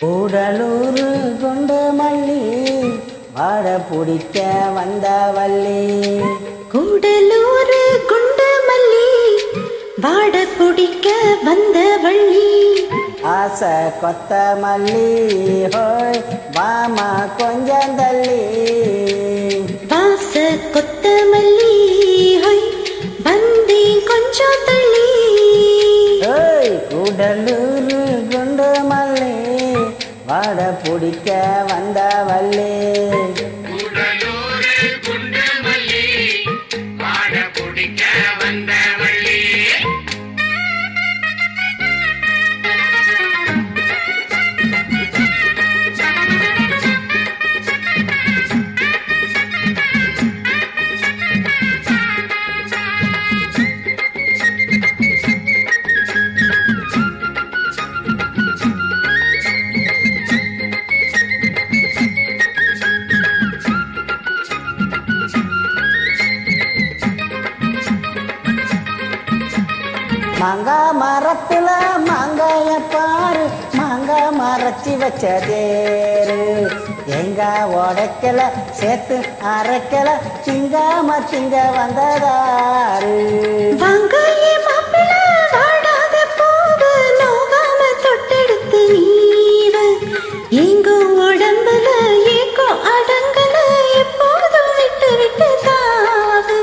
கூடலூர் குண்டு மல்லி வாட பிடிக்க வந்த வள்ளி. கூடலூர் குண்டு மல்லி வாட பிடிக்க வந்த வள்ளி. ஆசை கொத்த மல்லி ஹோய் வாமா கொஞ்சம் தள்ளி. வாச கொத்த மல்லி ஹோய் வந்தி கொஞ்சம் தள்ளி. கூடலூர் குண்டு மல்லி வாட பிடிக்க வந்த வள்ளி. கூடலூர் குண்டு மல்லி வாட பிடிக்க வந்த வள்ளி. மாங்கா மரத்துல மாங்காய பாரு மாங்கா மறைச்சி வச்சதேரு. தேங்காய் உடைக்கல சேர்த்து அரைக்கல திங்காம திங்க வந்ததாரு. வாங்காயே மாப்பிள வாடாத பூவு நோகாம தொட்டெடுத்து நீவு. எங்கோ உடம்புல ஏக்கோ அடங்கல எப்போதும் விட்டு விட்டு தாவு.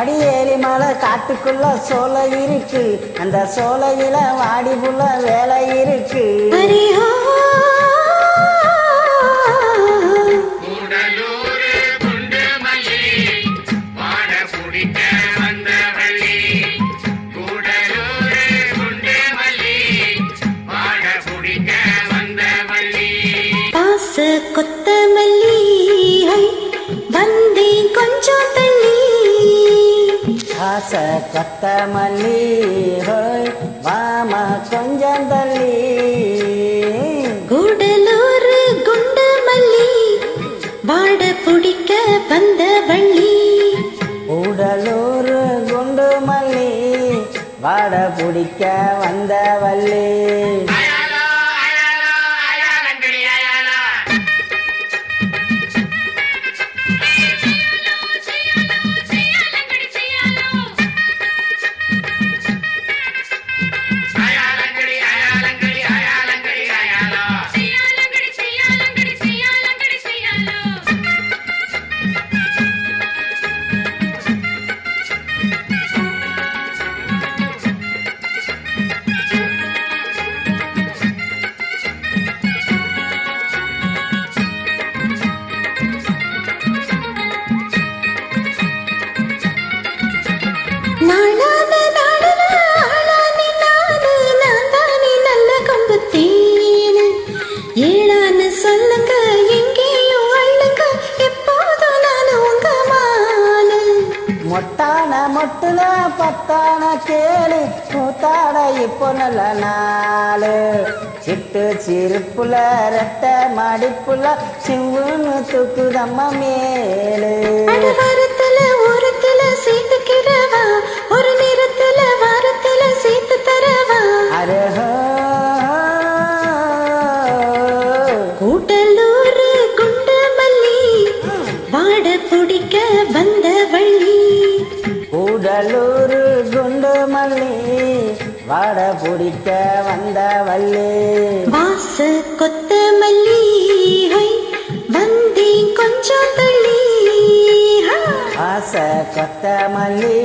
அடியேறி மலை காட்டுக்குள்ள சோலை இருக்கு அந்த சோலையில வாடி புள்ள வேலை இருக்கு. கூடலூர் குண்டு மல்லி வாட பிடிக்க வந்த வள்ளி. கூடலூர் குண்டு மல்லி வாட பிடிக்க வந்த வள்ளி. பாச கொத்த மல்லி வந்தி கொஞ்சம் தள்ளி. ஆசை கொத்த மல்லி ஹோய் வாமா கொஞ்சம் தள்ளி. கூடலூர் குண்டு மல்லி வாட பிடிக்க வந்த வள்ளி. கூடலூர் குண்டு மல்லி வாட பிடிக்க வந்த வள்ளி. அயாலோ அயாலோ அயாலங்கடி அயாலோ. அயாலங்கடி அயாலங்கடி அயாலங்கடி அயாலோ. நாளான நாடுல ஆளானே நானு நான் தானே நல்ல கம்பு தேனு. ஏழான்னு சொல்லுங்க எங்கேயும் அள்ளுங்க எப்போதும் நான் உங்க மானு. மொட்டான மொட்டுல பத்தான கேளு கூத்தாட இப்போ நல்ல நாளு. சிட்டு சிரிப்புல ரெட்ட மடிப்புல சிவுன்னு தூக்குதம்மா மேலு. வாரத்துல ஓரத்துல சேர்த்துக்கிறவா ஒரு நேரத்துல வாரத்துல சேர்த்து தரவா. அரஹோ கூடலூர் குண்டு மல்லி வாட பிடிக்க வந்த வள்ளி. கூடலூர் குண்டு மல்லி வாட பிடிக்க வந்த வள்ளி. வாச கொத்த மல்லி வந்தி கொஞ்சம் தள்ளி. ஆசை கொத்த மல்லி